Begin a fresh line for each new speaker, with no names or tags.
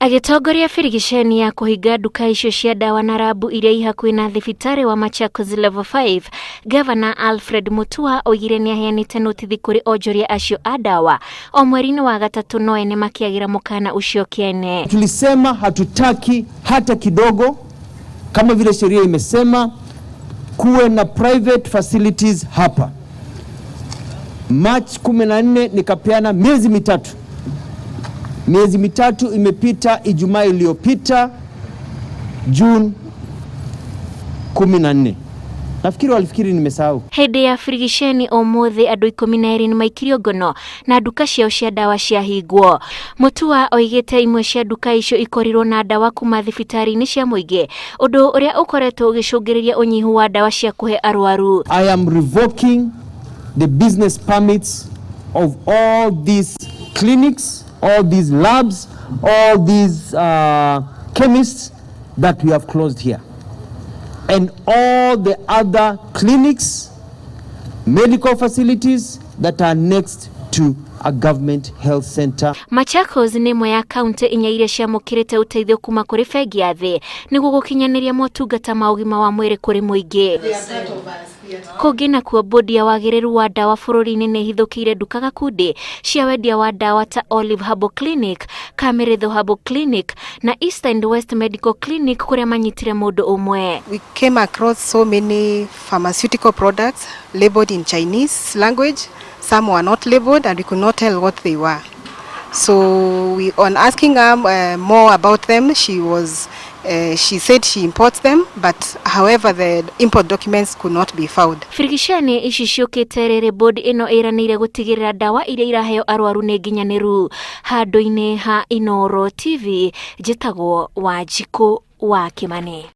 Agitongoria firigisheni ya kuhinga nduka icio cia dawa na rabu iria ihakuhi na thibitari wa Machakos Level 5, Governor Alfred Mutua oigire ni aheanite notithi kuri onjoria acio a dawa o mweri-ini wa gatatu no ene makiagira mukana ucio kiene.
Tulisema hatutaki hata kidogo, kama vile sheria imesema kuwe na private facilities hapa. March 14 nikapeana miezi mitatu. Miezi mitatu imepita, Ijumaa iliyopita June 14. Nafikiri walifikiri nimesahau.
Hede ya firigisheni omothe andu 12 ni maikirio ngono na nduka ciao cia dawa cia hingwo. Mutua oigite imwe cia nduka icio ikorirwo na dawa kuma thibitari-ini cia muingi, undu uria ukoretwo ugicungiriria unyihu wa dawa cia kuhe arwaru.
I am revoking the business permits of all these clinics, all these labs, all these chemists that we have closed here, and all the other clinics, medical facilities that are next to a government health center.
Machakos ni imwe ya kaunti inya iria ciamukirite uteithio kuma kuri bengi ya thi niguo gukinyaniria motungata ma ugima wa mwiri kuri muingi. Kungi nakuo bodi ya wagiriru wa dawa bururi-ini ni hithukire nduka gakundi cia wendia wa dawa ta Olive Herbal Clinic, Kameretho Herbal Clinic na East and West Medical Clinic kuria manyitire mundu umwe.
We came across so many pharmaceutical products labeled in Chinese language. Some were not labeled and we could not tell what they were. So we, on asking her more about them, she said she imports them, but however the import documents could not be found.
Firigisheni ici ciukite riri bodi ino iranire gutigirira dawa iria iraheo arwaru ni nginyaniru. Handu-ini ha Inooro TV, njitagwo Wanjiku wa Kimani.